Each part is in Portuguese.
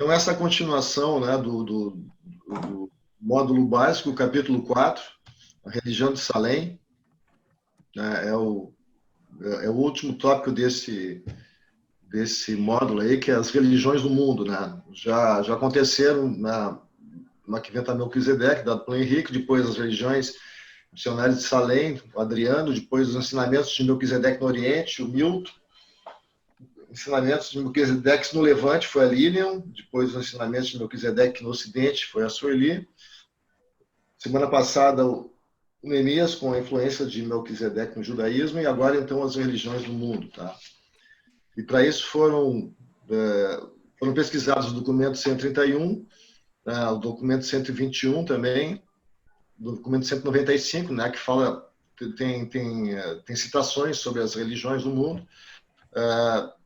Então, essa continuação, né, do módulo básico, capítulo 4, a religião de Salem, né, é o último tópico desse módulo aí, que é as religiões do mundo, né? Já aconteceram na que inventa Melquisedeque, dado pelo Henrique, depois as religiões missionárias de Salem, o Adriano, depois os ensinamentos de Melquisedeque no Oriente, o Milton, ensinamentos de Melquisedeque no Levante foi a Lilian, depois os ensinamentos de Melquisedeque no Ocidente foi a Sueli. Semana passada, o Neemias, com a influência de Melquisedeque no judaísmo, e agora, então, as religiões do mundo. Tá? E para isso foram pesquisados o documento 131, o documento 121 também, o documento 195, né, que fala, tem citações sobre as religiões do mundo.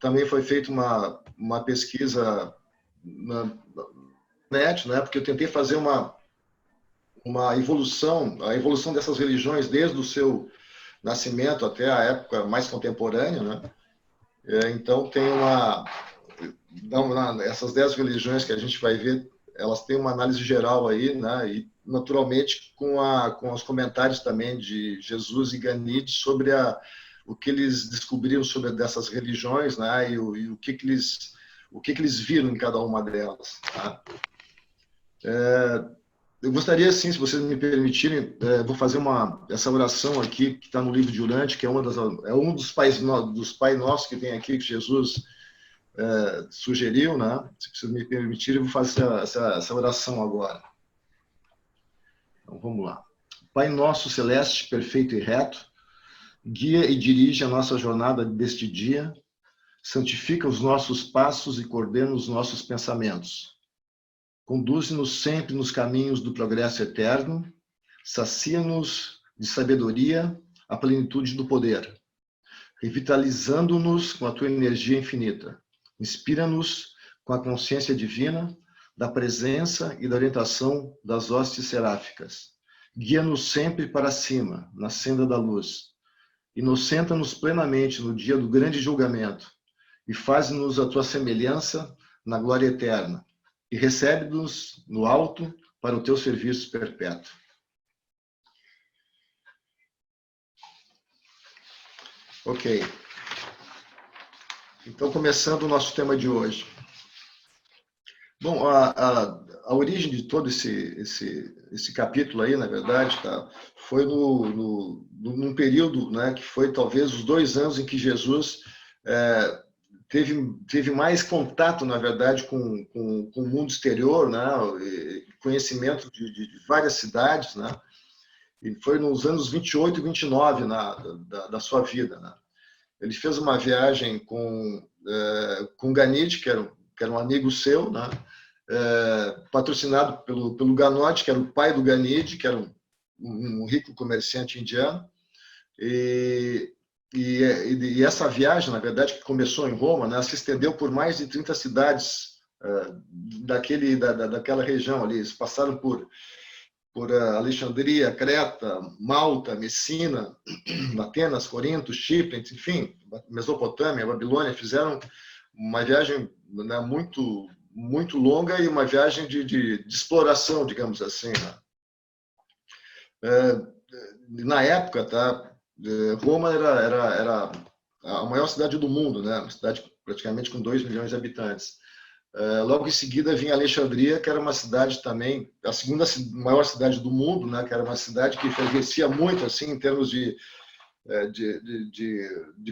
Também foi feita uma pesquisa na net, né, porque eu tentei fazer uma evolução, a evolução dessas religiões desde o seu nascimento até a época mais contemporânea, né? Então tem essas 10 religiões que a gente vai ver, elas têm uma análise geral aí, né? E naturalmente com os comentários também de Jesus e Ganide sobre o que eles descobriram sobre dessas religiões, né? E o que eles viram em cada uma delas, tá? Eu gostaria, sim, se vocês me permitirem, vou fazer essa oração aqui, que está no livro de Urante, que é um dos pais nossos que tem aqui, que Jesus sugeriu, né? Se vocês me permitirem, eu vou fazer essa oração agora. Então, vamos lá. Pai nosso celeste, perfeito e reto, guia e dirige a nossa jornada deste dia, santifica os nossos passos e coordena os nossos pensamentos. Conduz-nos sempre nos caminhos do progresso eterno, sacia-nos de sabedoria a plenitude do poder, revitalizando-nos com a tua energia infinita. Inspira-nos com a consciência divina da presença e da orientação das hostes seráficas. Guia-nos sempre para cima, na senda da luz. Inocenta-nos plenamente no dia do grande julgamento e faz-nos a tua semelhança na glória eterna. E recebe-nos no alto para o teu serviço perpétuo. Ok. Então, começando o nosso tema de hoje. Bom, a origem de todo esse capítulo aí, na verdade, tá, foi num período, né, que foi talvez os 2 anos em que Jesus teve mais contato, na verdade, com o mundo exterior, né, conhecimento de várias cidades, né, e foi nos anos 28 e 29 da sua vida, né. Ele fez uma viagem com Ganide, que era um amigo seu, né? Patrocinado pelo Ganotti, que era o pai do Ganide, que era um rico comerciante indiano. E essa viagem, na verdade, que começou em Roma, né, se estendeu por mais de 30 cidades daquela região ali. Eles passaram por Alexandria, Creta, Malta, Messina, Atenas, Corinto, Chipre, enfim, Mesopotâmia, Babilônia, fizeram uma viagem, né, muito, muito longa e uma viagem de exploração, digamos assim. Né? Na época, tá, Roma era a maior cidade do mundo, né, uma cidade praticamente com 2 milhões de habitantes. Logo em seguida vinha Alexandria, que era uma cidade também, a segunda maior cidade do mundo, né, que era uma cidade que crescia muito assim, em termos de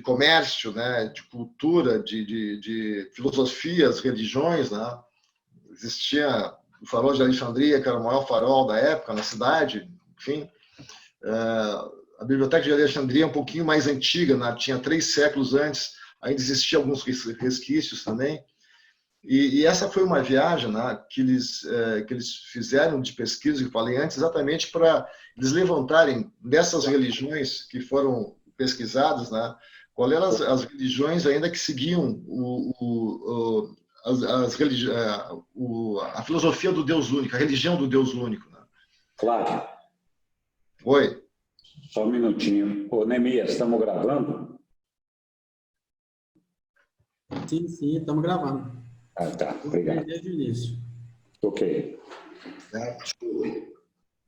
comércio, né, de cultura, de filosofias, religiões. Né. Existia o farol de Alexandria, que era o maior farol da época na cidade, enfim. A biblioteca de Alexandria é um pouquinho mais antiga, né, tinha 3 séculos antes, ainda existiam alguns resquícios também. E essa foi uma viagem, né, que eles fizeram de pesquisa, que eu falei antes, exatamente para eles levantarem dessas religiões que foram pesquisadas, né, quais eram as religiões ainda que seguiam a filosofia do Deus único, a religião do Deus único. Né. Flávio. Oi. Só um minutinho. Ô, Neemias, estamos gravando? Sim, estamos gravando. Ah, tá. Eu Obrigado. desde o início. Ok.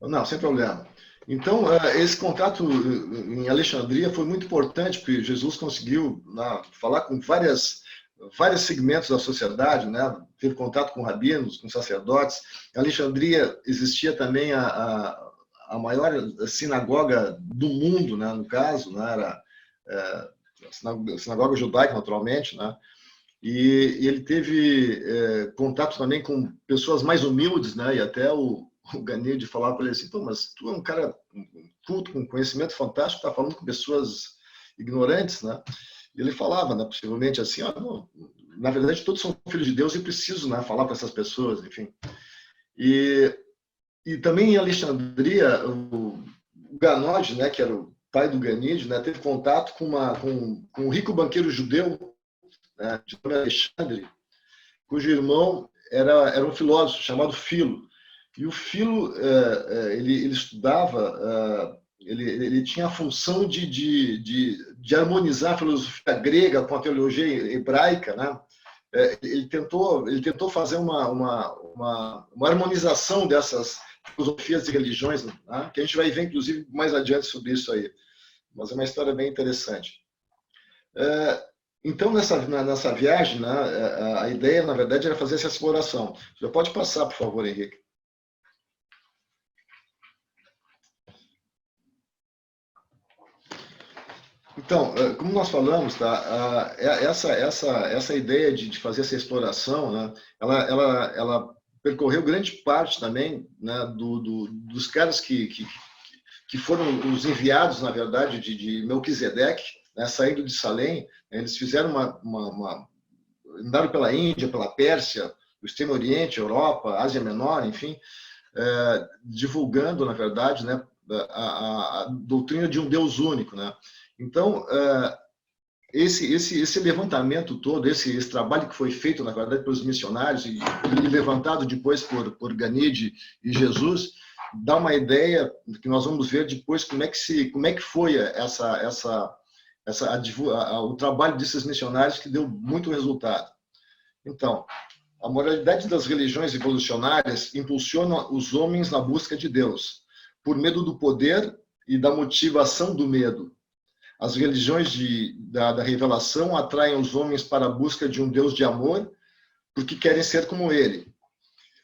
Não, sem problema. Então, esse contato em Alexandria foi muito importante, porque Jesus conseguiu falar com vários segmentos da sociedade, né? Teve contato com rabinos, com sacerdotes. Em Alexandria existia também a maior sinagoga do mundo, né? No caso, né? Era a sinagoga judaica, naturalmente, né? E ele teve contato também com pessoas mais humildes, né? E até o Ganide falava para ele assim: pô, mas tu é um cara culto, com conhecimento fantástico, está falando com pessoas ignorantes, né? E ele falava, né, possivelmente assim: ó, não, na verdade todos são filhos de Deus e preciso, né, falar para essas pessoas, enfim. E também em Alexandria, o Ganode, né, que era o pai do Ganide, né, teve contato com um rico banqueiro judeu, né, de nome Alexandre, cujo irmão era um filósofo chamado Filo. E o Filo, ele estudava, ele tinha a função de harmonizar a filosofia grega com a teologia hebraica, né? Ele tentou fazer uma harmonização dessas filosofias e religiões, né? Que a gente vai ver, inclusive, mais adiante sobre isso aí. Mas é uma história bem interessante. Então, nessa viagem, né, a ideia, na verdade, era fazer essa exploração. Já pode passar, por favor, Henrique. Então, como nós falamos, tá, essa ideia de fazer essa exploração, né, ela percorreu grande parte também, né, dos caras que foram os enviados, na verdade, de Melquisedeque, né, saindo de Salém. Eles fizeram andaram pela Índia, pela Pérsia, o Extremo Oriente, Europa, Ásia Menor, enfim, divulgando, na verdade, né, a doutrina de um Deus único, né? Então, esse levantamento todo, esse trabalho que foi feito, na verdade, pelos missionários e levantado depois por Ganide e Jesus, dá uma ideia que nós vamos ver depois como é que foi o trabalho desses missionários, que deu muito resultado. Então, a moralidade das religiões evolucionárias impulsiona os homens na busca de Deus, por medo do poder e da motivação do medo. As religiões da revelação atraem os homens para a busca de um Deus de amor, porque querem ser como ele.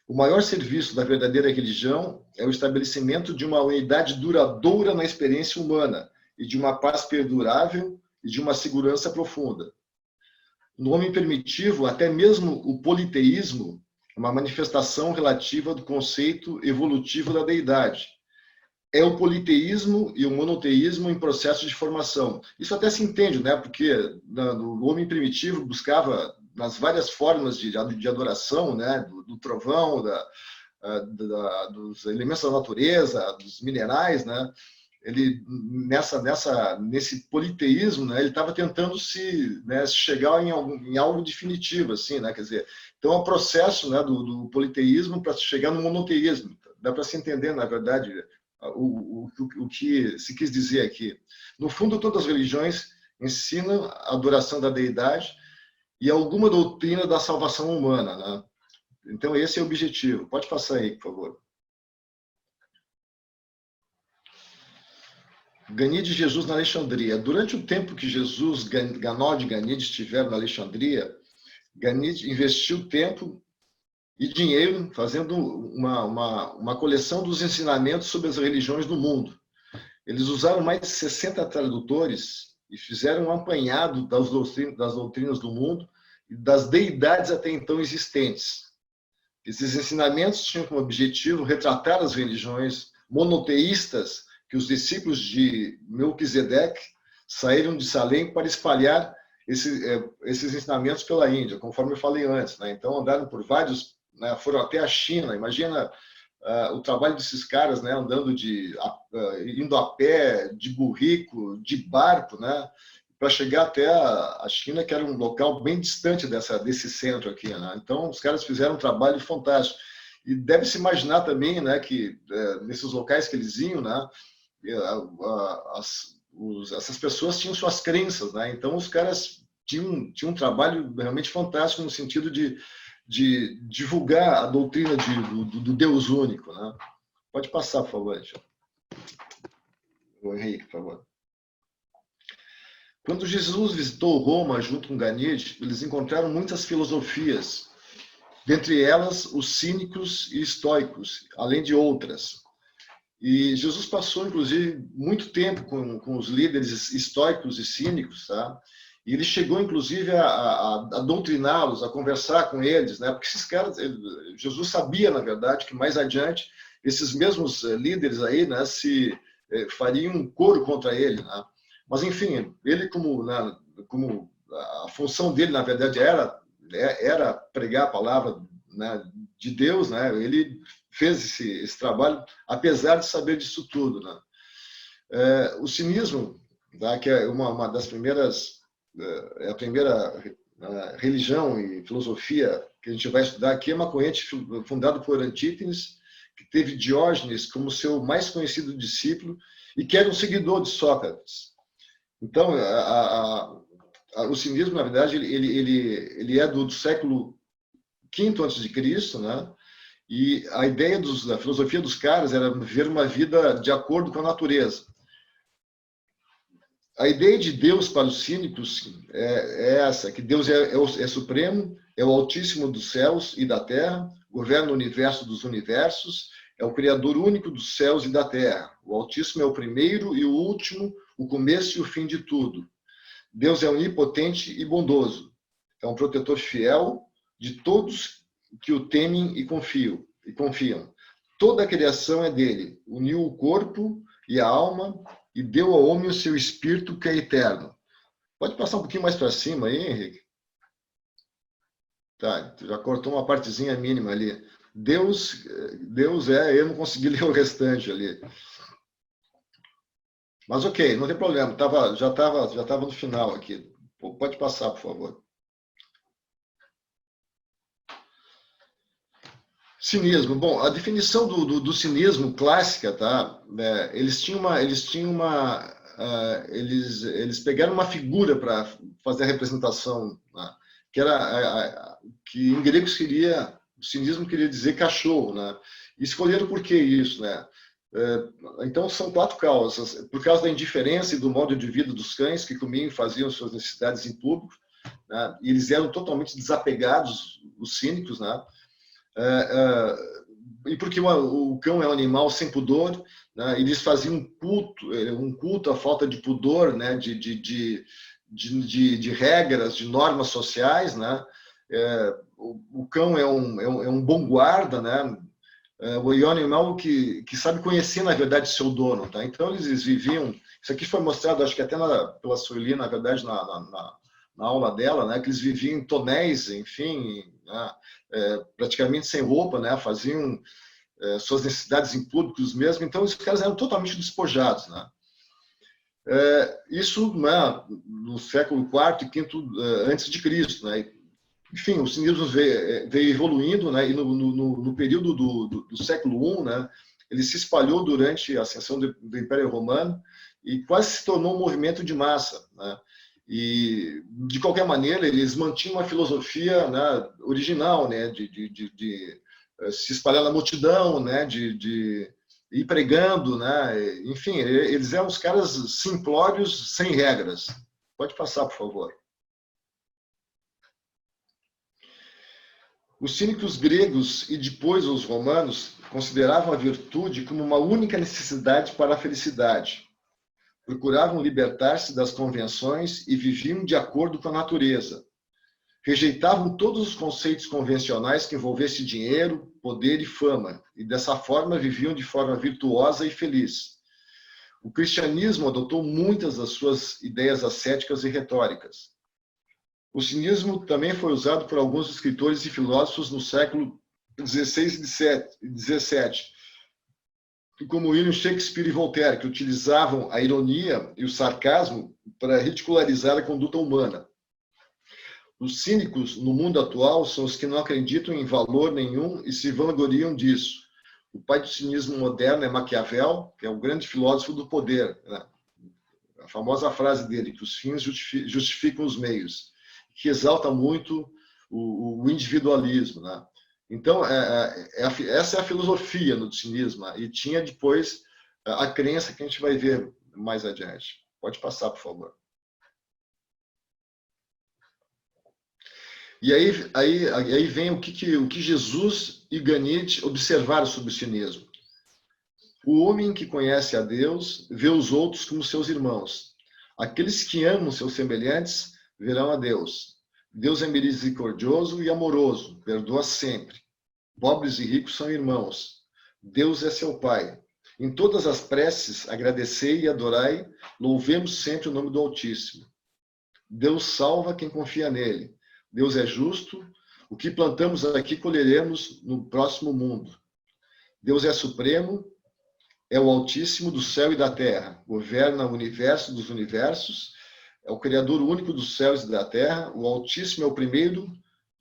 O maior serviço da verdadeira religião é o estabelecimento de uma unidade duradoura na experiência humana e de uma paz perdurável e de uma segurança profunda. No homem primitivo, até mesmo o politeísmo é uma manifestação relativa do conceito evolutivo da deidade. É o politeísmo e o monoteísmo em processo de formação. Isso até se entende, né? Porque o homem primitivo buscava, nas várias formas de adoração, né? Do trovão, dos elementos da natureza, dos minerais, né? Ele nesse politeísmo, né, ele estava tentando chegar em algo definitivo, assim, né? Quer dizer, então é um processo, né, do politeísmo para chegar no monoteísmo. Dá para se entender, na verdade, o que se quis dizer aqui. No fundo, todas as religiões ensinam a adoração da deidade e alguma doutrina da salvação humana, né? Então esse é o objetivo. Pode passar aí, por favor. Ganide e Jesus na Alexandria. Durante o tempo que Jesus, Ganode e Ganide estiveram na Alexandria, Ganide investiu tempo e dinheiro fazendo uma coleção dos ensinamentos sobre as religiões do mundo. Eles usaram mais de 60 tradutores e fizeram um apanhado das doutrinas do mundo e das deidades até então existentes. Esses ensinamentos tinham como objetivo retratar as religiões monoteístas que os discípulos de Melquisedeque saíram de Salém para espalhar esses ensinamentos pela Índia, conforme eu falei antes, né? Então andaram por vários, né? Foram até a China. Imagina o trabalho desses caras, né? Andando indo a pé, de burrico, de barco, né? Para chegar até a China, que era um local bem distante desse centro aqui, né? Então os caras fizeram um trabalho fantástico. E deve-se imaginar também, né, que nesses locais que eles iam, né, essas pessoas tinham suas crenças, né? Então os caras tinham um trabalho realmente fantástico no sentido de de divulgar a doutrina do Deus único, né? Pode passar, por favor, o Henrique, por favor. Quando Jesus visitou Roma junto com Ganide, eles encontraram muitas filosofias, dentre elas os cínicos e estoicos, além de outras. E Jesus passou, inclusive, muito tempo com os líderes estoicos e cínicos, tá? E ele chegou, inclusive, a doutriná-los, a conversar com eles, né? Porque esses caras, Jesus sabia, na verdade, que mais adiante esses mesmos líderes aí, né, se fariam um coro contra ele, né? Mas, enfim, ele como a função dele, na verdade, era pregar a palavra, né, de Deus, né? Ele fez esse trabalho, apesar de saber disso tudo, né? O cinismo, tá, que é uma das primeiras, a primeira religião e filosofia que a gente vai estudar aqui, é uma corrente fundada por Antítenes, que teve Diógenes como seu mais conhecido discípulo e que era um seguidor de Sócrates. Então, o cinismo, na verdade, ele é do século V a.C., né? E a ideia da filosofia dos caras era viver uma vida de acordo com a natureza. A ideia de Deus para os cínicos é essa, que Deus é supremo, é o Altíssimo dos céus e da terra, governa o universo dos universos, é o Criador único dos céus e da terra. O Altíssimo é o primeiro e o último, o começo e o fim de tudo. Deus é onipotente e bondoso. É um protetor fiel de todos que o temem e confiam. Toda a criação é dele. Uniu o corpo e a alma e deu ao homem o seu espírito que é eterno. Pode passar um pouquinho mais para cima aí, Henrique? Tá, já cortou uma partezinha mínima ali. Deus eu não consegui ler o restante ali. Mas ok, não tem problema, já estava no final aqui. Pode passar, por favor. Cinismo. Bom, a definição do cinismo clássica, tá? Eles pegaram uma figura para fazer a representação, né? Que em grego o cinismo queria dizer cachorro, né? E escolheram por que isso, né? Então são 4 causas: por causa da indiferença e do modo de vida dos cães que comiam e faziam suas necessidades em público, né? E eles eram totalmente desapegados, os cínicos, né? E porque o cão é um animal sem pudor, né? Eles faziam um culto à falta de pudor, né? de regras, de normas sociais, né? O cão é um bom guarda, né? O animal que sabe conhecer, na verdade, seu dono, tá? Então eles viviam. Isso aqui foi mostrado, acho que até pela Sueli, na verdade, na aula dela, né? Que eles viviam em tonéis, enfim, né? Praticamente sem roupa, né? Faziam suas necessidades em públicos mesmo. Então os caras eram totalmente despojados, né? Isso, né, no século IV e V antes de Cristo, né? Enfim, o cinismo veio evoluindo, né? E no período do século I, né? Ele se espalhou durante a ascensão do Império Romano e quase se tornou um movimento de massa, né? E, de qualquer maneira, eles mantinham uma filosofia, né, original, né? De se espalhar na multidão, né? De ir pregando, né? Enfim, eles eram os caras simplórios, sem regras. Pode passar, por favor. Os cínicos gregos e depois os romanos consideravam a virtude como uma única necessidade para a felicidade. Procuravam libertar-se das convenções e viviam de acordo com a natureza. Rejeitavam todos os conceitos convencionais que envolvessem dinheiro, poder e fama, e dessa forma viviam de forma virtuosa e feliz. O cristianismo adotou muitas das suas ideias ascéticas e retóricas. O cinismo também foi usado por alguns escritores e filósofos no século XVI e XVII, como William Shakespeare e Voltaire, que utilizavam a ironia e o sarcasmo para ridicularizar a conduta humana. Os cínicos, no mundo atual, são os que não acreditam em valor nenhum e se vangloriam disso. O pai do cinismo moderno é Maquiavel, que é um grande filósofo do poder, né? A famosa frase dele, que os fins justificam os meios, que exalta muito o individualismo, né? Então, essa é a filosofia no sionismo, né? E tinha depois a crença que a gente vai ver mais adiante. Pode passar, por favor. E aí vem o que Jesus e Granit observaram sobre o sionismo. O homem que conhece a Deus vê os outros como seus irmãos. Aqueles que amam seus semelhantes verão a Deus. Deus é misericordioso e amoroso, perdoa sempre. Pobres e ricos são irmãos. Deus é seu Pai. Em todas as preces, agradecei e adorai, louvemos sempre o nome do Altíssimo. Deus salva quem confia nele. Deus é justo. O que plantamos aqui colheremos no próximo mundo. Deus é supremo, é o Altíssimo do céu e da terra. Governa o universo dos universos. É o Criador único dos céus e da terra. O Altíssimo é o primeiro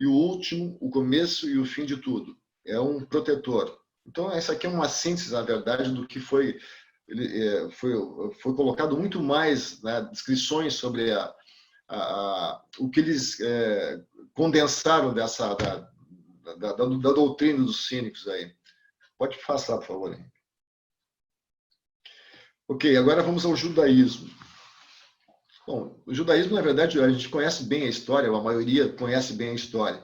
e o último, o começo e o fim de tudo. É um protetor. Então, essa aqui é uma síntese, na verdade, do que foi colocado muito mais, né, descrições sobre o que eles condensaram da doutrina dos cínicos aí. Pode passar, por favor, Henrique. Ok, agora vamos ao judaísmo. Bom, o judaísmo, na verdade, a gente conhece bem a história, a maioria conhece bem a história,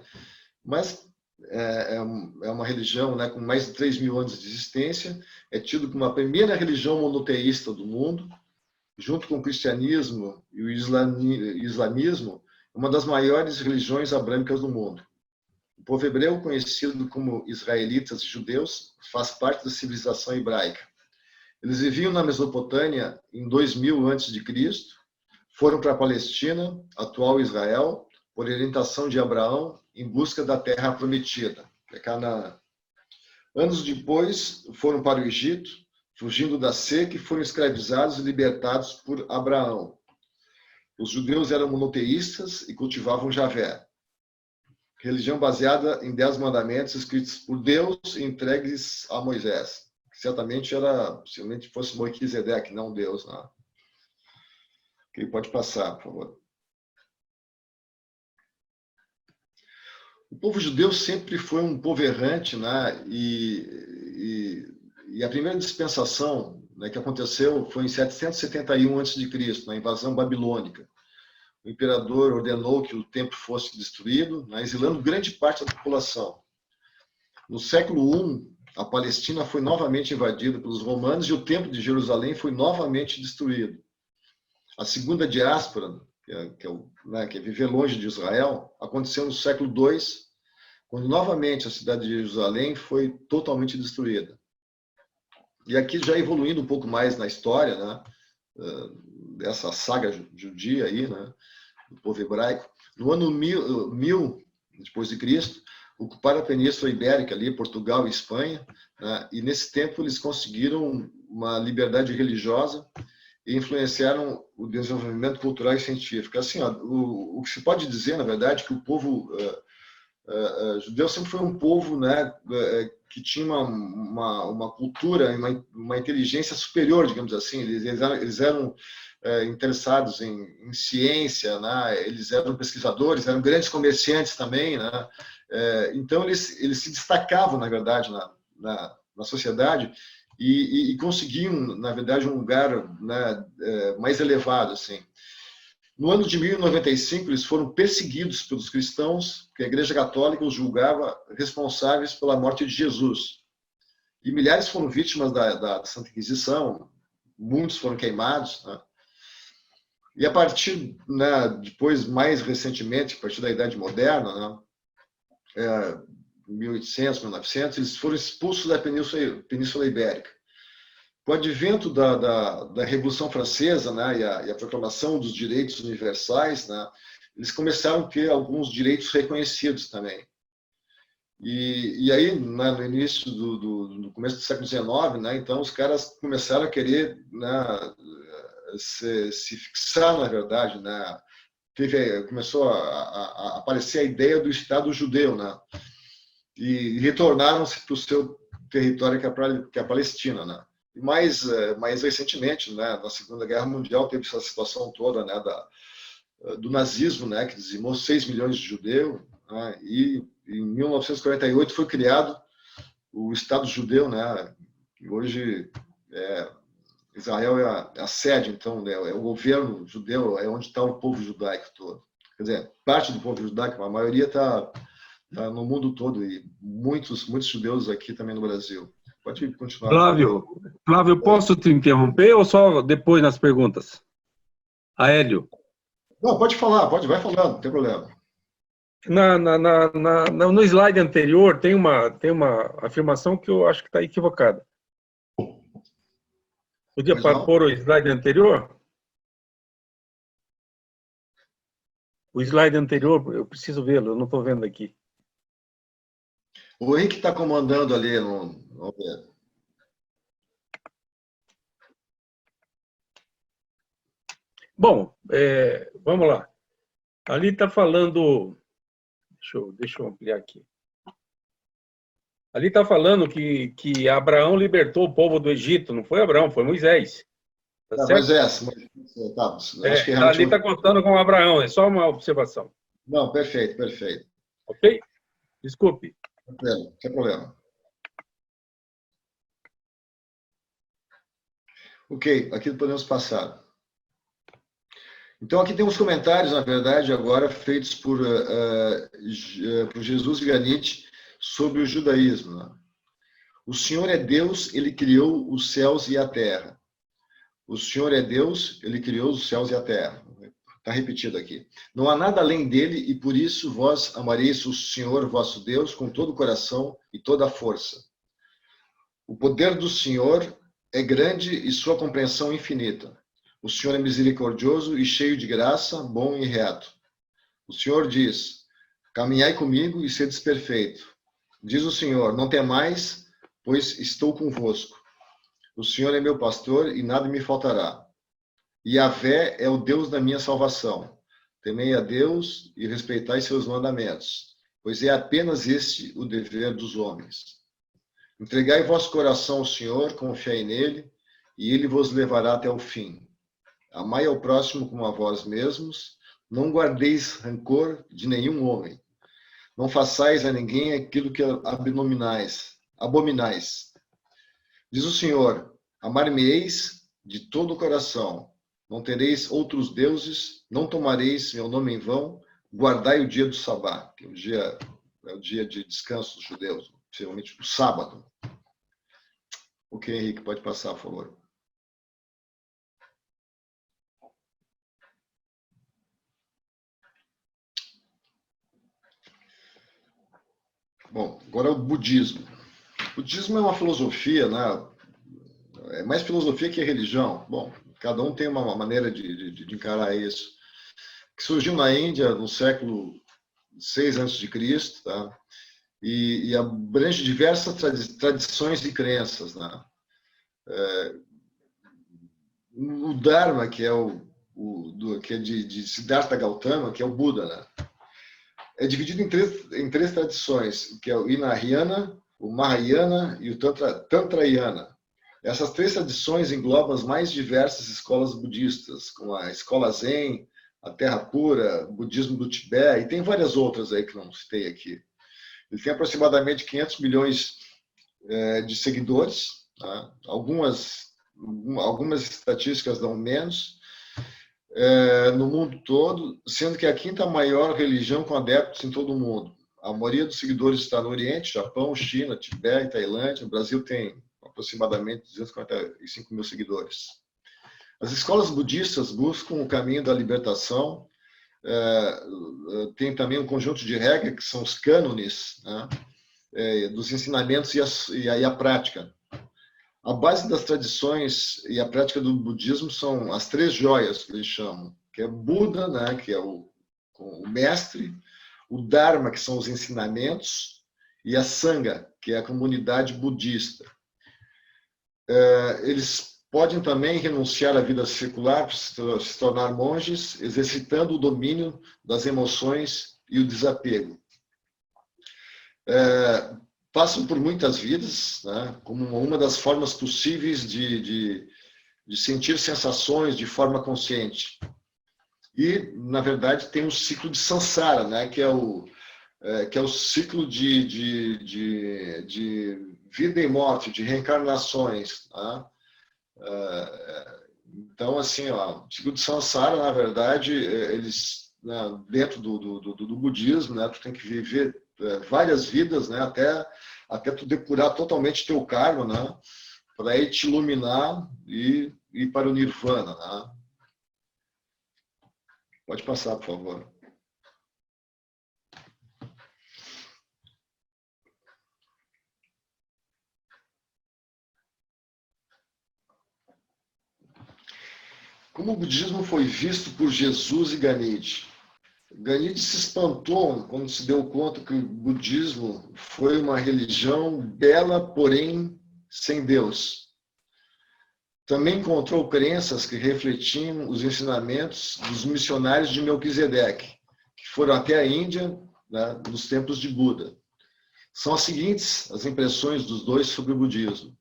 mas é uma religião, né, com mais de 3.000 anos de existência, é tido como a primeira religião monoteísta do mundo, junto com o cristianismo e o islamismo, uma das maiores religiões abrâmicas do mundo. O povo hebreu, conhecido como israelitas e judeus, faz parte da civilização hebraica. Eles viviam na Mesopotâmia em 2000 a.C., foram para a Palestina, atual Israel, por orientação de Abraão, em busca da terra prometida, que é Canaã. Anos depois, foram para o Egito, fugindo da seca, e foram escravizados e libertados por Abraão. Os judeus eram monoteístas e cultivavam Javé, religião baseada em 10 mandamentos escritos por Deus e entregues a Moisés. Certamente possivelmente fosse Melquisedeque, não Deus, né? Ok, pode passar, por favor. O povo judeu sempre foi um povo errante, né? E a primeira dispensação, né, que aconteceu foi em 771 a.C., na invasão babilônica. O imperador ordenou que o templo fosse destruído, né, exilando grande parte da população. No século I, a Palestina foi novamente invadida pelos romanos e o templo de Jerusalém foi novamente destruído. A segunda diáspora, que é viver longe de Israel, aconteceu no século II, quando novamente a cidade de Jerusalém foi totalmente destruída. E aqui já evoluindo um pouco mais na história, né, dessa saga judia aí, né, do povo hebraico, no ano 1000 depois de Cristo, ocuparam a Península Ibérica ali, Portugal e Espanha, né, e nesse tempo eles conseguiram uma liberdade religiosa e influenciaram o desenvolvimento cultural e científico. Assim, ó, o que se pode dizer, na verdade, é que o povo judeu sempre foi um povo, né, que tinha uma cultura, uma inteligência superior, digamos assim. Eles eram interessados em ciência, né? Eles eram pesquisadores, eram grandes comerciantes também, né? Então eles se destacavam, na verdade, na sociedade e conseguiam, na verdade, um lugar, né, mais elevado, assim. No ano de 1095, eles foram perseguidos pelos cristãos, que a Igreja Católica os julgava responsáveis pela morte de Jesus. E milhares foram vítimas da Santa Inquisição, muitos foram queimados, né? E a partir, né, depois, mais recentemente, a partir da Idade Moderna, né, 1800, 1900, eles foram expulsos da Península Ibérica. Com o advento da Revolução Francesa, né, e a proclamação dos direitos universais, né, eles começaram a ter alguns direitos reconhecidos também. E aí, né, no início no começo do século XIX, né, então os caras começaram a querer, né, se fixar, na verdade, né, começou a aparecer a ideia do Estado judeu, né, e retornaram-se para o seu território, que é a Palestina, né. E mais recentemente, né, na Segunda Guerra Mundial, teve essa situação toda, né, do nazismo, né, que dizimou 6 milhões de judeus, né? E em 1948 foi criado o Estado Judeu, né? E hoje Israel é a sede, então, né? É o governo judeu, é onde está o povo judaico todo. Quer dizer, parte do povo judaico, a maioria está no mundo todo e muitos judeus aqui também no Brasil. Pode continuar. Flávio, posso te interromper ou só depois nas perguntas? Aélio. Não, pode falar, vai falando, não tem problema. No slide anterior tem uma afirmação que eu acho que está equivocada. Podia pôr o slide anterior? O slide anterior, eu preciso vê-lo, eu não estou vendo aqui. O Henrique está comandando ali, vamos ver. Bom, vamos lá. Ali está falando... Deixa eu ampliar aqui. Ali está falando que Abraão libertou o povo do Egito. Não foi Abraão, foi Moisés. Tá certo? Moisés. Tá, acho que realmente... Ali está contando com Abraão, é só uma observação. Não, perfeito. Ok? Desculpe. Não tem problema. Ok, aqui podemos passar. Então, aqui tem uns comentários, na verdade, agora feitos por Jesus Granite sobre o judaísmo. Né? O Senhor é Deus, Ele criou os céus e a terra. O Senhor é Deus, Ele criou os céus e a terra. Está repetido aqui. Não há nada além dele e por isso vós amareis o Senhor, vosso Deus, com todo o coração e toda a força. O poder do Senhor é grande e sua compreensão infinita. O Senhor é misericordioso e cheio de graça, bom e reto. O Senhor diz, caminhai comigo e sedes perfeito. Diz o Senhor, não temais, pois estou convosco. O Senhor é meu pastor e nada me faltará. Yahvé é o Deus da minha salvação. Temei a Deus e respeitai seus mandamentos, pois é apenas este o dever dos homens. Entregai vosso coração ao Senhor, confiai nele, e ele vos levará até o fim. Amai ao próximo como a vós mesmos, não guardeis rancor de nenhum homem. Não façais a ninguém aquilo que abominais. Diz o Senhor, amar-me-eis de todo o coração. Não tereis outros deuses, não tomareis meu nome em vão, guardai o dia do Sabá, que é o dia de descanso dos judeus, possivelmente o sábado. Ok, Henrique, pode passar, por favor. Bom, agora o budismo. O budismo é uma filosofia, né? É mais filosofia que religião. Bom, cada um tem uma maneira de encarar isso. Que surgiu na Índia no século 6 a.C., tá? E abrange diversas tradições e crenças, né? O Dharma, que é de Siddhartha Gautama, que é o Buda, né? É dividido em três tradições, que é o Hinayana, o Mahayana e o Tantrayana. Essas três tradições englobam as mais diversas escolas budistas, como a escola Zen, a Terra Pura, o budismo do Tibete, e tem várias outras aí que não citei aqui. Ele tem aproximadamente 500 milhões de seguidores, tá? Algumas estatísticas dão menos, no mundo todo, sendo que é a quinta maior religião com adeptos em todo o mundo. A maioria dos seguidores está no Oriente, Japão, China, Tibete, Tailândia. O Brasil tem aproximadamente 245 mil seguidores. As escolas budistas buscam o caminho da libertação. Tem também um conjunto de regras, que são os cânones, né, dos ensinamentos e a prática. A base das tradições e a prática do budismo são as três joias, que eles chamam, que é Buda, né, que é o mestre, o Dharma, que são os ensinamentos, e a Sangha, que é a comunidade budista. Eles podem também renunciar à vida secular, se tornar monges, exercitando o domínio das emoções e o desapego. Passam por muitas vidas, né, como uma das formas possíveis de sentir sensações de forma consciente. E, na verdade, tem o ciclo de Sansara, né, que é que é o ciclo de vida e morte, de reencarnações. Tá? Então, assim, o ciclo de Samsara, na verdade, eles, né, dentro do budismo, né, tu tem que viver várias vidas, né, até tu depurar totalmente teu karma, né, para ir te iluminar e ir para o Nirvana. Né? Pode passar, por favor. Como o budismo foi visto por Jesus e Ganidi? Ganidi se espantou quando se deu conta que o budismo foi uma religião bela, porém sem Deus. Também encontrou crenças que refletiam os ensinamentos dos missionários de Melquisedeque, que foram até a Índia, né, nos tempos de Buda. São as seguintes as impressões dos dois sobre o budismo.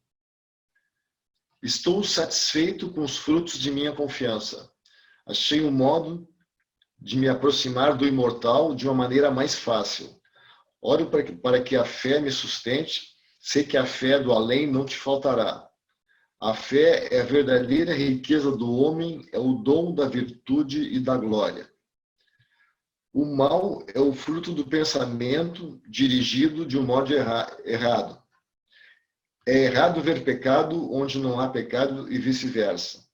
Estou satisfeito com os frutos de minha confiança. Achei um modo de me aproximar do imortal de uma maneira mais fácil. Oro para que a fé me sustente. Sei que a fé do além não te faltará. A fé é a verdadeira riqueza do homem, é o dom da virtude e da glória. O mal é o fruto do pensamento dirigido de um modo errado. É errado ver pecado onde não há pecado e vice-versa.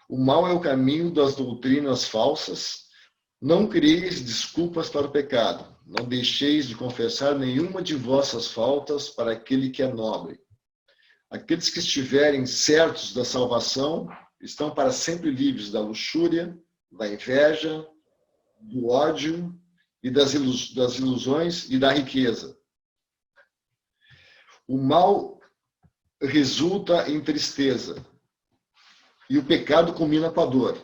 O mal é o caminho das doutrinas falsas. Não crieis desculpas para o pecado. Não deixeis de confessar nenhuma de vossas faltas para aquele que é nobre. Aqueles que estiverem certos da salvação estão para sempre livres da luxúria, da inveja, do ódio e das ilusões e da riqueza. O mal resulta em tristeza e o pecado culmina com a dor.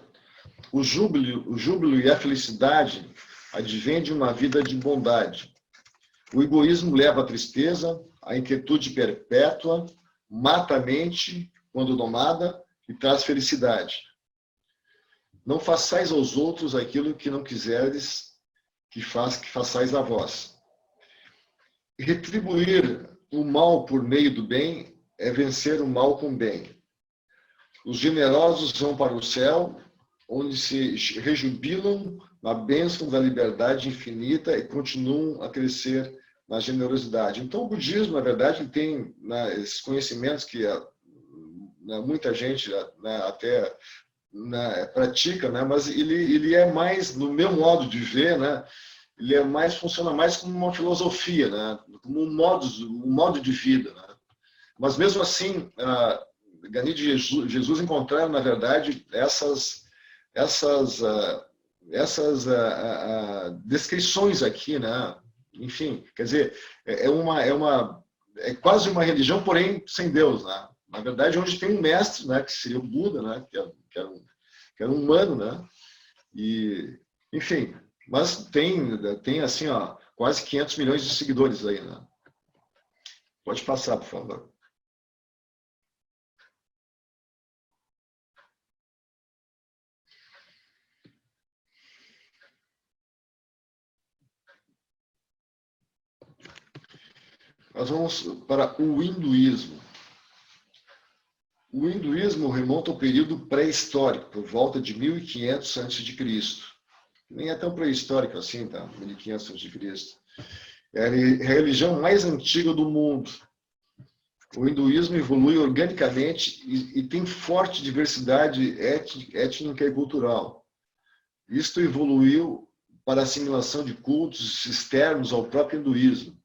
O júbilo e a felicidade advêm de uma vida de bondade. O egoísmo leva à tristeza, à inquietude perpétua, mata a mente quando domada e traz felicidade. Não façais aos outros aquilo que não quiseres que façais a vós. Retribuir o mal por meio do bem é vencer o mal com bem. Os generosos vão para o céu, onde se rejubilam na bênção da liberdade infinita e continuam a crescer na generosidade. Então, o budismo, na verdade, tem, né, esses conhecimentos que muita gente, né, até, né, pratica, né, mas ele é mais, no meu modo de ver, né, ele é mais, funciona mais como uma filosofia, né, como um modo de vida. Né. Mas, mesmo assim, Ganidi e Jesus encontraram, na verdade, essas descrições aqui, né? Enfim, quer dizer, é quase uma religião, porém sem Deus, né? Na verdade, onde tem um mestre, né? Que seria o Buda, né? Que era um humano, né? E, enfim, mas tem assim, ó, quase 500 milhões de seguidores aí, né? Pode passar, por favor. Nós vamos para o hinduísmo. O hinduísmo remonta ao período pré-histórico, por volta de 1500 a.C. Nem é tão pré-histórico assim, tá? 1500 a.C. É a religião mais antiga do mundo. O hinduísmo evolui organicamente e tem forte diversidade étnica e cultural. Isto evoluiu para a assimilação de cultos externos ao próprio hinduísmo.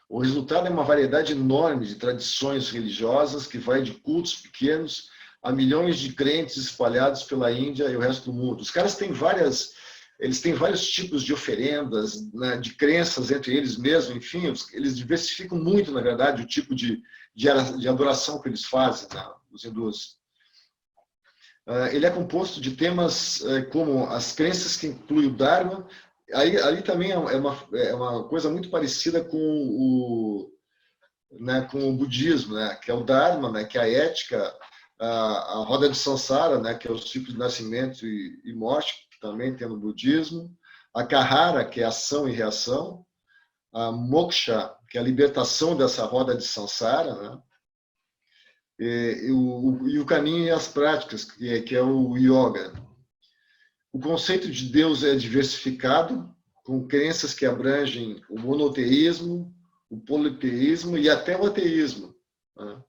O resultado é uma variedade enorme de tradições religiosas que vai de cultos pequenos a milhões de crentes espalhados pela Índia e o resto do mundo. Os caras têm vários tipos de oferendas, né, de crenças entre eles mesmos, enfim, eles diversificam muito, na verdade, o tipo de adoração que eles fazem, né, os hindus. Ele é composto de temas como as crenças que incluem o Dharma. Ali também é uma coisa muito parecida com o budismo, né? Que é o Dharma, né? Que é a ética, a roda de Samsara, né? Que é o ciclo de nascimento e morte, que também tem no budismo, a Kahara, que é ação e reação, a moksha, que é a libertação dessa roda de samsara, né? E o caminho e as práticas, que é o yoga. O conceito de Deus é diversificado, com crenças que abrangem o monoteísmo, o politeísmo e até o ateísmo, né?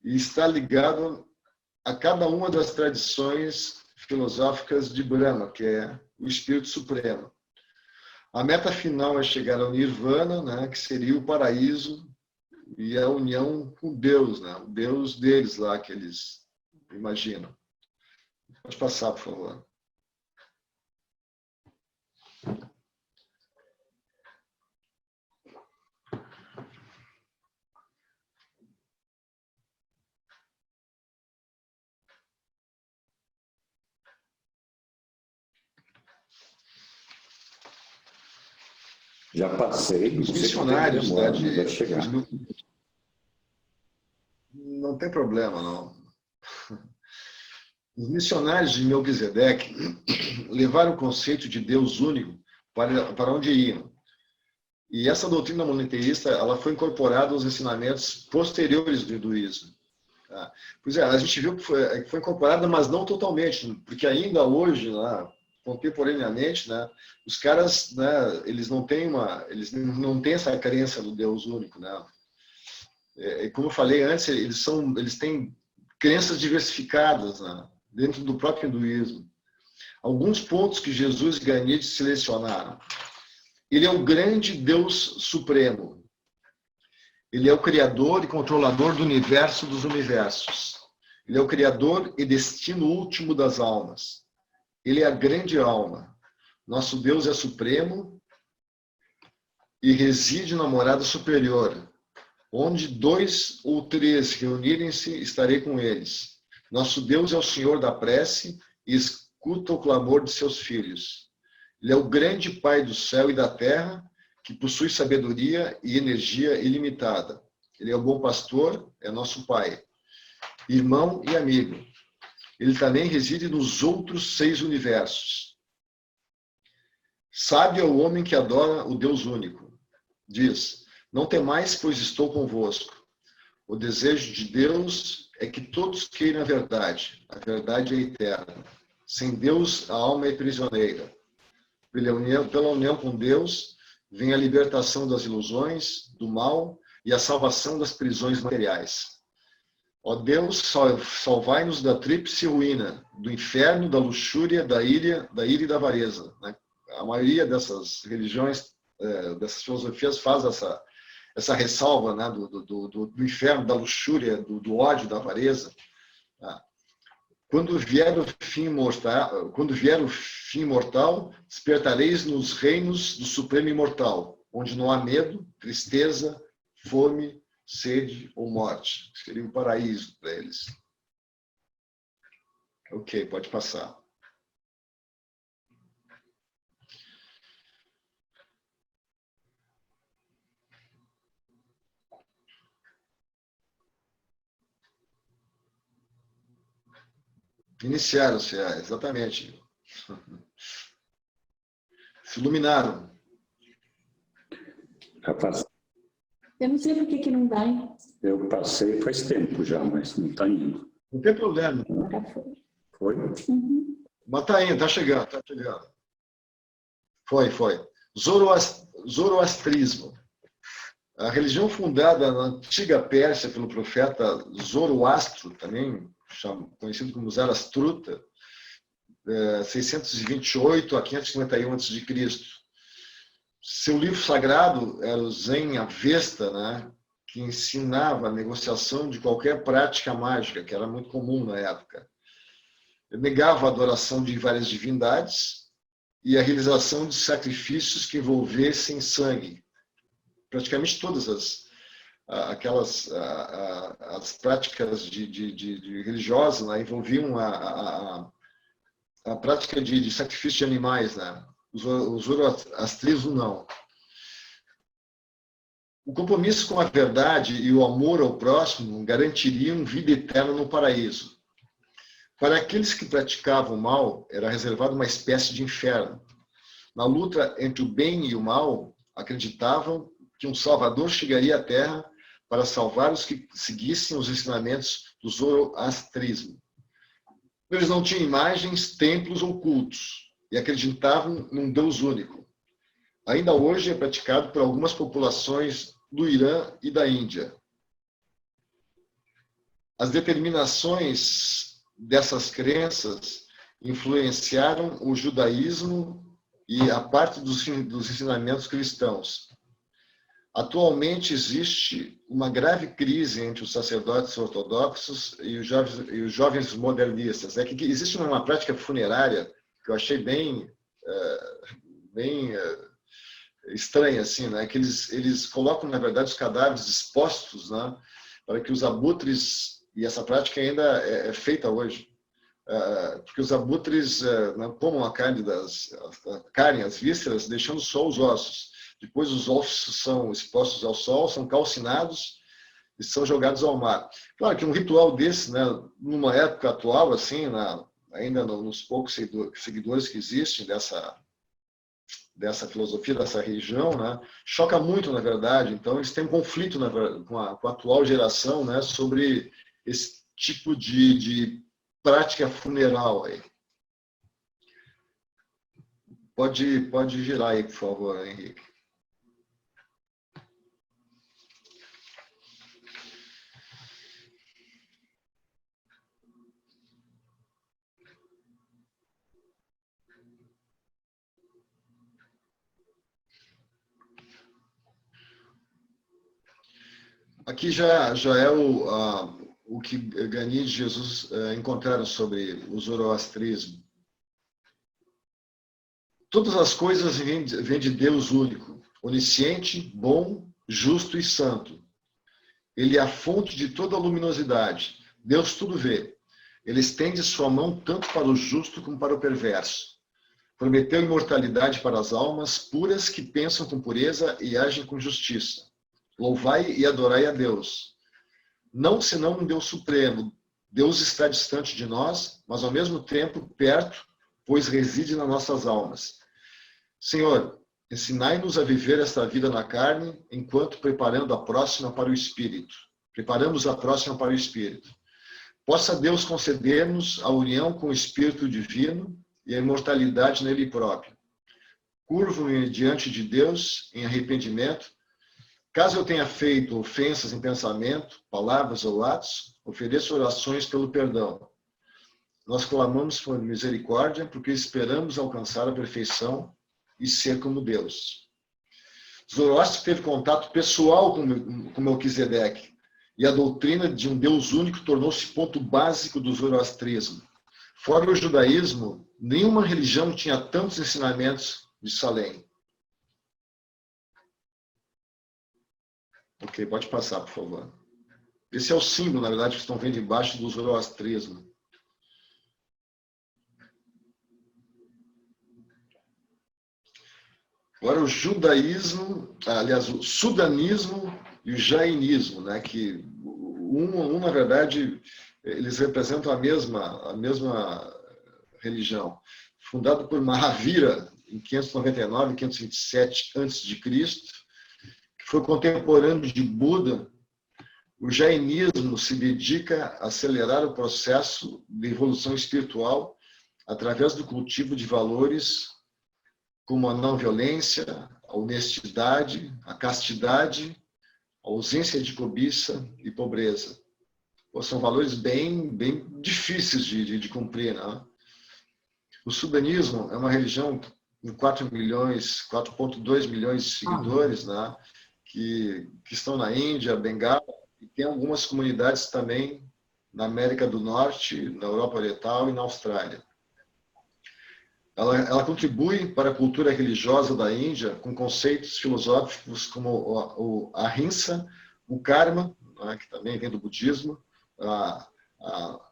E está ligado a cada uma das tradições filosóficas de Brahma, que é o Espírito Supremo. A meta final é chegar ao Nirvana, né, que seria o paraíso e a união com Deus, né, o Deus deles lá que eles imaginam. Pode passar, por favor. Já passei. Os missionários, né, vai chegar. Não tem problema, não. Os missionários de Melquisedeque levaram o conceito de Deus único para onde iam. E essa doutrina monoteísta, ela foi incorporada aos ensinamentos posteriores do hinduísmo. Tá? Pois é, a gente viu que foi incorporada, mas não totalmente, porque ainda hoje, lá, contemporaneamente, né, os caras, né, eles não têm essa crença do Deus único, né? Como eu falei antes, eles têm crenças diversificadas, né, dentro do próprio hinduísmo. Alguns pontos que Jesus e Gandhi selecionaram. Ele é o grande Deus supremo. Ele é o criador e controlador do universo dos universos. Ele é o criador e destino último das almas. Ele é a grande alma. Nosso Deus é supremo e reside na morada superior. Onde 2 ou 3 reunirem-se, estarei com eles. Nosso Deus é o Senhor da prece e escuta o clamor de seus filhos. Ele é o grande Pai do céu e da terra, que possui sabedoria e energia ilimitada. Ele é o bom pastor, é nosso Pai, irmão e amigo. Ele também reside nos outros 6 universos. Sábio é o homem que adora o Deus único. Diz, não temais, pois estou convosco. O desejo de Deus é que todos queiram a verdade. A verdade é eterna. Sem Deus, a alma é prisioneira. Pela união com Deus, vem a libertação das ilusões, do mal e a salvação das prisões materiais. Ó Deus, salvai-nos da tríplice ruína, do inferno, da luxúria, da ira e da avareza. Né? A maioria dessas religiões, dessas filosofias faz essa ressalva, né, do inferno, da luxúria, do ódio, da avareza. Tá? Quando vier o fim mortal, despertareis nos reinos do Supremo Imortal, onde não há medo, tristeza, fome, sede ou morte. Seria um paraíso para eles. Ok, pode passar. Iniciaram-se, exatamente. Se iluminaram. Já passei. Eu não sei por que não vai. Eu passei faz tempo já, mas não está indo. Não tem problema. Agora foi. Foi? Uhum. Mas está indo, está chegando, está chegando. Foi. Zoroastrismo. A religião fundada na antiga Pérsia pelo profeta Zoroastro, também conhecido como Zarastruta, 628 a 551 a.C. Seu livro sagrado era o Zen Avesta, né, que ensinava a negociação de qualquer prática mágica, que era muito comum na época. Ele negava a adoração de várias divindades e a realização de sacrifícios que envolvessem sangue. Praticamente todas as práticas de religiosas, né, envolviam a prática de sacrifício de animais, né? O zoroastrismo não. O compromisso com a verdade e o amor ao próximo garantiriam vida eterna no paraíso. Para aqueles que praticavam o mal, era reservada uma espécie de inferno. Na luta entre o bem e o mal, acreditavam que um Salvador chegaria à Terra para salvar os que seguissem os ensinamentos do zoroastrismo. Eles não tinham imagens, templos ou cultos e acreditavam num Deus único. Ainda hoje é praticado por algumas populações do Irã e da Índia. As determinações dessas crenças influenciaram o judaísmo e a parte dos ensinamentos cristãos. Atualmente existe uma grave crise entre os sacerdotes ortodoxos e os jovens modernistas. É que existe uma prática funerária que eu achei bem estranha, assim, né? Que eles colocam, na verdade, os cadáveres expostos, né? Para que os abutres, e essa prática ainda é feita hoje, porque os abutres comam a carne, as vísceras, deixando só os ossos. Depois os ossos são expostos ao sol, são calcinados e são jogados ao mar. Claro que um ritual desse, né, numa época atual, assim, ainda nos poucos seguidores que existem dessa filosofia, dessa religião, né, choca muito, na verdade. Então, eles têm um conflito com a atual geração, né, sobre esse tipo de prática funeral aí. Pode girar aí, por favor, Henrique. Aqui já é o que Gani e Jesus encontraram sobre o zoroastrismo. Todas as coisas vêm de Deus único, onisciente, bom, justo e santo. Ele é a fonte de toda a luminosidade. Deus tudo vê. Ele estende sua mão tanto para o justo como para o perverso. Prometeu imortalidade para as almas puras que pensam com pureza e agem com justiça. Louvai e adorai a Deus. Não senão um Deus supremo. Deus está distante de nós, mas ao mesmo tempo perto, pois reside nas nossas almas. Senhor, ensinai-nos a viver esta vida na carne, enquanto preparamos a próxima para o Espírito. Possa Deus conceder-nos a união com o Espírito Divino e a imortalidade nele próprio. Curvo-me diante de Deus em arrependimento. Caso eu tenha feito ofensas em pensamento, palavras ou atos, ofereço orações pelo perdão. Nós clamamos por misericórdia porque esperamos alcançar a perfeição e ser como Deus. Zoroastro teve contato pessoal com Melquisedeque e a doutrina de um Deus único tornou-se ponto básico do zoroastrismo. Fora o judaísmo, nenhuma religião tinha tantos ensinamentos de Salém. Ok, pode passar, por favor. Esse é o símbolo, na verdade, que estão vendo embaixo do zoroastrismo. Agora, o judaísmo, aliás, o sudanismo e o jainismo, né, que na verdade, eles representam a mesma religião. Fundado por Mahavira em 599 e 527 a.C., que foi contemporâneo de Buda, o jainismo se dedica a acelerar o processo de evolução espiritual através do cultivo de valores como a não violência, a honestidade, a castidade, a ausência de cobiça e pobreza. São valores bem difíceis de cumprir, né? O sudanismo é uma religião com 4,2 milhões de seguidores, né? Que estão na Índia, Bengala, e tem algumas comunidades também na América do Norte, na Europa Oriental e na Austrália. Ela contribui para a cultura religiosa da Índia com conceitos filosóficos como o ahimsa, o karma, né, que também vem do budismo, a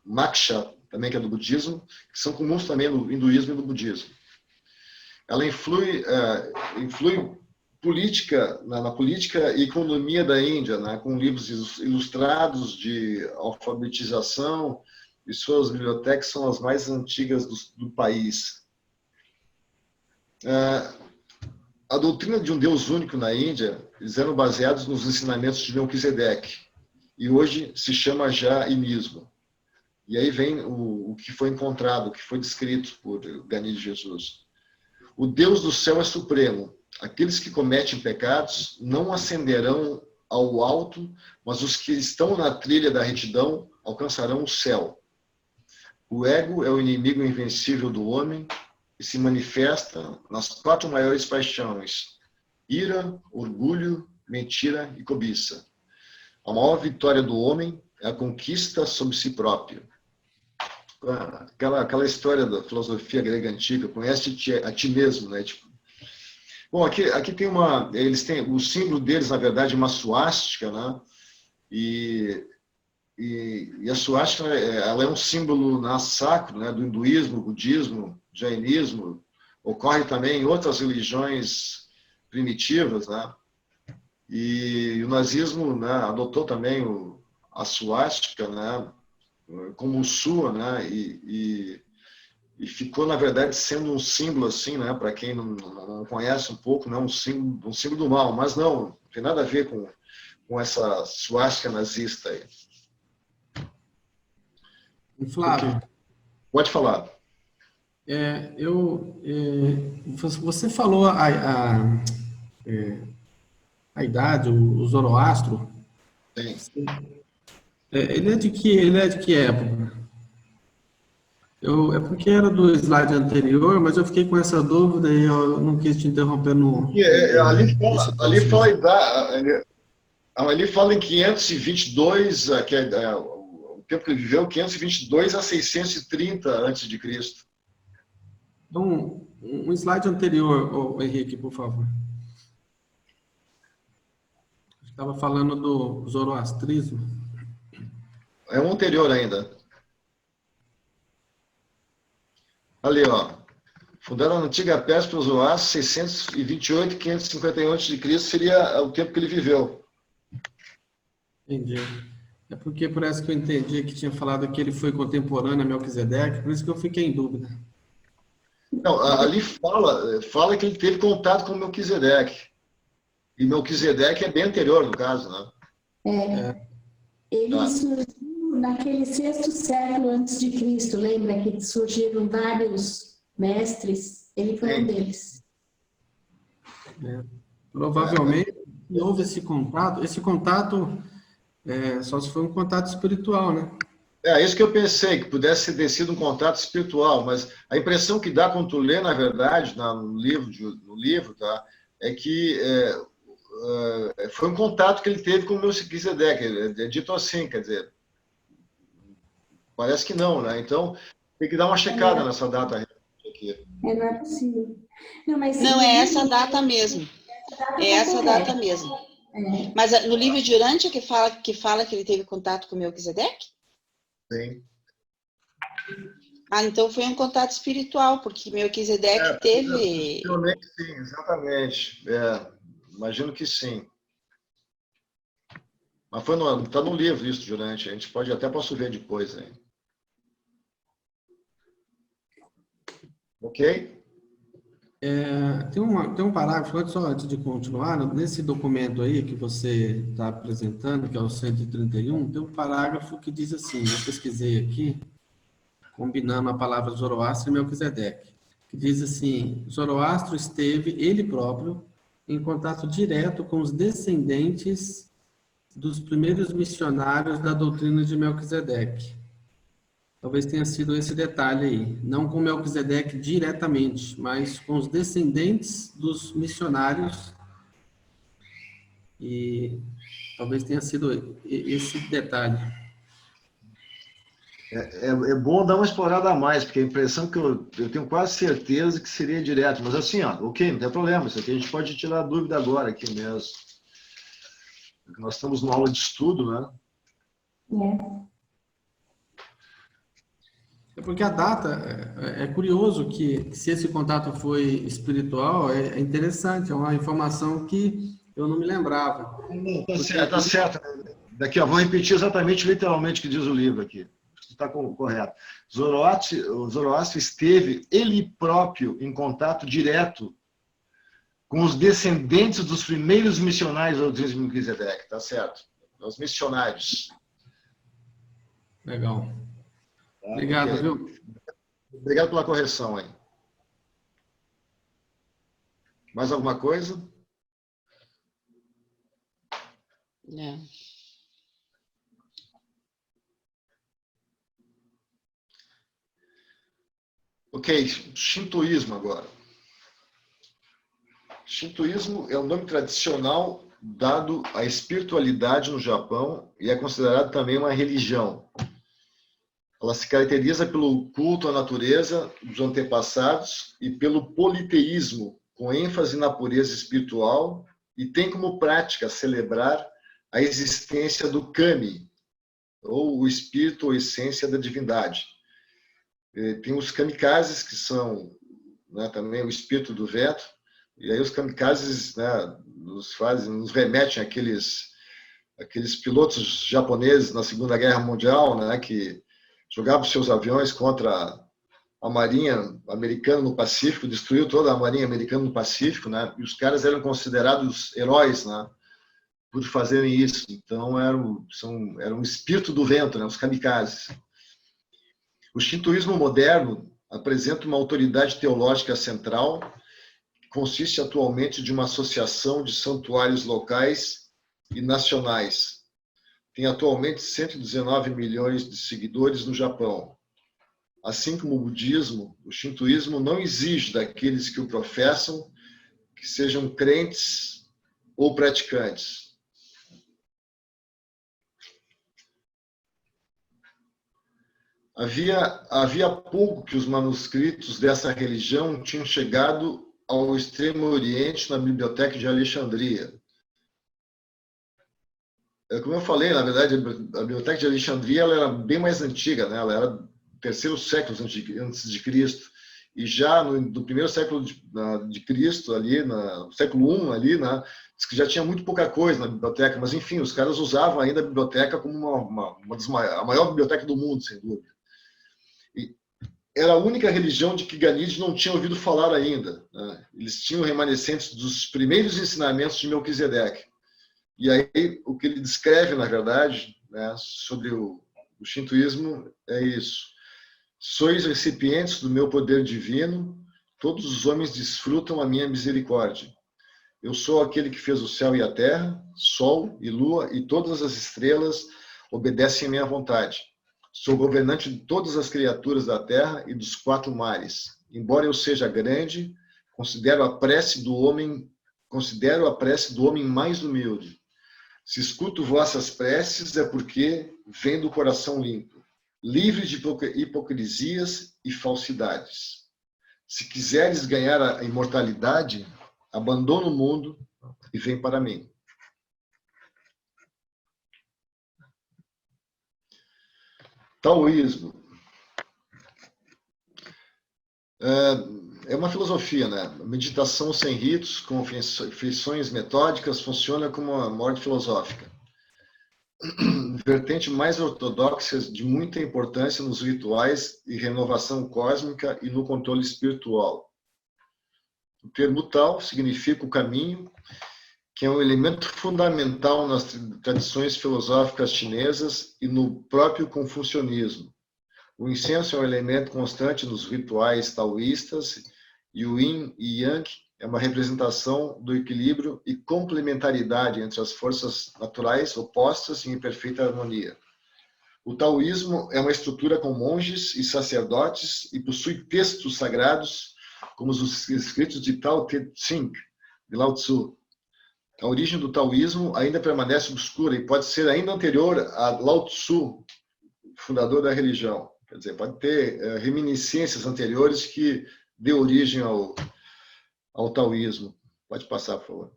moksha, também que é do budismo, que são comuns também no hinduísmo e no budismo. Ela influi na política e economia da Índia, né, com livros ilustrados de alfabetização, e suas bibliotecas são as mais antigas do país. a doutrina de um Deus único na Índia, eles eram baseados nos ensinamentos de Melquisedeque, e hoje se chama jainismo. E aí vem o que foi encontrado, o que foi descrito por Gani de Jesus. O Deus do céu é supremo. Aqueles que cometem pecados não ascenderão ao alto, mas os que estão na trilha da retidão alcançarão o céu. O ego é o inimigo invencível do homem e se manifesta nas 4 maiores paixões: ira, orgulho, mentira e cobiça. A maior vitória do homem é a conquista sobre si próprio. Aquela história da filosofia grega antiga, conhece a ti mesmo, né? Tipo, bom, aqui tem eles têm o símbolo deles, na verdade, é uma suástica, né? E a suástica, ela é um símbolo sacro, né? Do hinduísmo, budismo, jainismo, ocorre também em outras religiões primitivas, né? E o nazismo, né, adotou também a suástica, né, como sua, né, e ficou, na verdade, sendo um símbolo, assim, né, para quem não conhece um pouco, né, um símbolo do mal, mas não tem nada a ver com essa suástica nazista aí. Flávio, pode falar. Você falou a idade, o Zoroastro. Sim. Ele é de que época? É porque era do slide anterior, mas eu fiquei com essa dúvida e eu não quis te interromper no... Ali fala em 522, que o tempo que ele viveu, 522 a 630 antes de Cristo. Então, um slide anterior, Henrique, por favor. Estava falando do zoroastrismo. É um anterior ainda. Ali, ó. Fundaram a antiga Pérsia pelos Zoroastros, 628 e 551 a.C. seria o tempo que ele viveu. Entendi. É porque parece que eu entendi que tinha falado que ele foi contemporâneo a Melquisedeque, por isso que eu fiquei em dúvida. Não, ali fala que ele teve contato com Melquisedeque. E Melquisedeque é bem anterior, no caso, né? Ele surgiu naquele 6º século antes de Cristo, lembra que surgiram vários mestres? Ele foi um deles. Provavelmente houve esse contato. Esse contato só se foi um contato espiritual, né? Isso que eu pensei, que pudesse ter sido um contato espiritual, mas a impressão que dá quando tu lê, na verdade, no livro, tá, é que foi um contato que ele teve com o Melquisedeque. É dito assim, quer dizer, parece que não, né? Então, tem que dar uma checada nessa data aqui. Não é possível. Não, é essa data mesmo. É essa data mesmo. Mas no livro de Urântia que fala que ele teve contato com o Melquisedeque? Sim. Então foi um contato espiritual, porque Melquisedeque teve... Sim, exatamente. Imagino que sim. Mas está no livro isso, Durante. A gente posso ver depois. Hein? Ok? Tem um parágrafo, antes de continuar, nesse documento aí que você está apresentando, que é o 131, tem um parágrafo que diz assim, eu pesquisei aqui, combinando a palavra Zoroastro e Melquisedeque, que diz assim: Zoroastro esteve, ele próprio, em contato direto com os descendentes dos primeiros missionários da doutrina de Melquisedeque. Talvez tenha sido esse detalhe aí. Não com Melquisedeque diretamente, mas com os descendentes dos missionários. E talvez tenha sido esse detalhe. É bom dar uma explorada a mais, porque a impressão que eu tenho quase certeza que seria direto. Mas assim, ok, não tem problema. Isso aqui a gente pode tirar a dúvida agora aqui mesmo. Nós estamos numa aula de estudo, né? Porque a data, é curioso que se esse contato foi espiritual, é interessante, é uma informação que eu não me lembrava. Tá certo. Daqui, vou repetir exatamente, literalmente, o que diz o livro aqui. Está correto. Zoroastro esteve, ele próprio, em contato direto com os descendentes dos primeiros missionários da doutrina de Melquisedeque, tá certo? Os missionários. Legal. Tá? Obrigado, viu? Obrigado pela correção aí. Mais alguma coisa? Não. Ok, Shintoísmo agora. Shintoísmo é o nome tradicional dado à espiritualidade no Japão e é considerado também uma religião. Ela se caracteriza pelo culto à natureza dos antepassados e pelo politeísmo, com ênfase na pureza espiritual, e tem como prática celebrar a existência do kami, ou o espírito ou essência da divindade. Tem os kamikazes, que são, né, também o espírito do vento, e aí os kamikazes, né, nos remetem àqueles pilotos japoneses na Segunda Guerra Mundial, né, que jogavam seus aviões contra a Marinha Americana no Pacífico, destruiu toda a Marinha Americana no Pacífico, né, e os caras eram considerados heróis, né, por fazerem isso. Então, eram um espírito do vento, né, os kamikazes. O shintoísmo moderno apresenta uma autoridade teológica central, que consiste atualmente de uma associação de santuários locais e nacionais. Tem atualmente 119 milhões de seguidores no Japão. Assim como o budismo, o shintoísmo não exige daqueles que o professam que sejam crentes ou praticantes. Havia pouco que os manuscritos dessa religião tinham chegado ao Extremo Oriente na Biblioteca de Alexandria. Como eu falei, na verdade, a Biblioteca de Alexandria ela era bem mais antiga, né? Ela era do terceiro século antes de Cristo. E já no primeiro século de Cristo, ali, no século I, ali, né, diz que já tinha muito pouca coisa na biblioteca, mas enfim, os caras usavam ainda a biblioteca como a maior biblioteca do mundo, sem dúvida. E era a única religião de que Ganide não tinha ouvido falar ainda, né? Eles tinham remanescentes dos primeiros ensinamentos de Melquisedeque. E aí, o que ele descreve, na verdade, né, sobre o shintoísmo é isso. Sois recipientes do meu poder divino, todos os homens desfrutam a minha misericórdia. Eu sou aquele que fez o céu e a terra, sol e lua, e todas as estrelas obedecem à minha vontade. Sou governante de todas as criaturas da terra e dos 4 mares. Embora eu seja grande, considero a prece do homem mais humilde. Se escuto vossas preces, é porque vem do coração limpo, livre de hipocrisias e falsidades. Se quiseres ganhar a imortalidade, abandona o mundo e vem para mim. Taoísmo. É uma filosofia, né? Meditação sem ritos, com feições metódicas, funciona como uma morte filosófica. Vertente mais ortodoxa de muita importância nos rituais e renovação cósmica e no controle espiritual. O termo Tao significa o caminho, que é um elemento fundamental nas tradições filosóficas chinesas e no próprio confucionismo. O incenso é um elemento constante nos rituais taoístas e o Yin e Yang é uma representação do equilíbrio e complementaridade entre as forças naturais opostas em perfeita harmonia. O taoísmo é uma estrutura com monges e sacerdotes e possui textos sagrados como os escritos de Tao Te Ching, de Lao Tzu. A origem do taoísmo ainda permanece obscura e pode ser ainda anterior a Lao Tzu, fundador da religião. Quer dizer, pode ter reminiscências anteriores que dê origem ao taoísmo. Pode passar, por favor.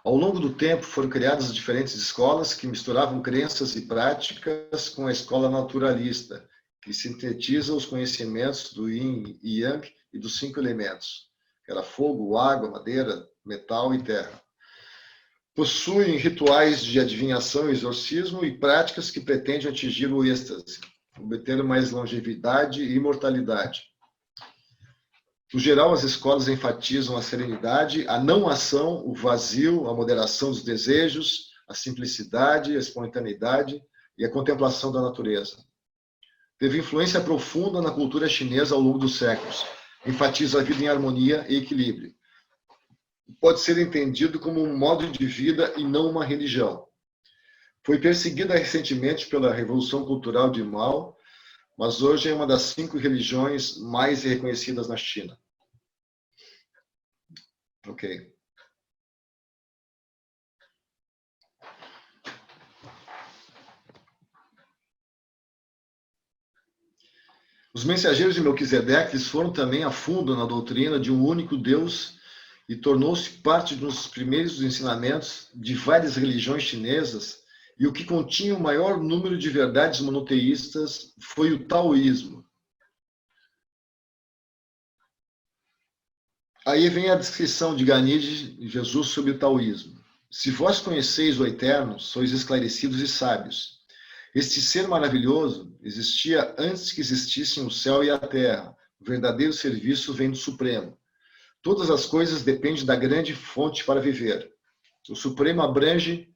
Ao longo do tempo, foram criadas diferentes escolas que misturavam crenças e práticas com a escola naturalista, que sintetiza os conhecimentos do Yin e Yang e dos 5 elementos, que era fogo, água, madeira, metal e terra. Possuem rituais de adivinhação e exorcismo e práticas que pretendem atingir o êxtase, obter mais longevidade e imortalidade. No geral, as escolas enfatizam a serenidade, a não ação, o vazio, a moderação dos desejos, a simplicidade, a espontaneidade e a contemplação da natureza. Teve influência profunda na cultura chinesa ao longo dos séculos. Enfatiza a vida em harmonia e equilíbrio. Pode ser entendido como um modo de vida e não uma religião. Foi perseguida recentemente pela Revolução Cultural de Mao, mas hoje é uma das 5 religiões mais reconhecidas na China. Ok. Os mensageiros de Melquisedeque foram também a fundo na doutrina de um único Deus e tornou-se parte dos primeiros ensinamentos de várias religiões chinesas, e o que continha o maior número de verdades monoteístas foi o taoísmo. Aí vem a descrição de Ganide e Jesus sobre o taoísmo. Se vós conheceis o Eterno, sois esclarecidos e sábios. Este ser maravilhoso existia antes que existissem o céu e a terra. O verdadeiro serviço vem do Supremo. Todas as coisas dependem da grande fonte para viver. O Supremo abrange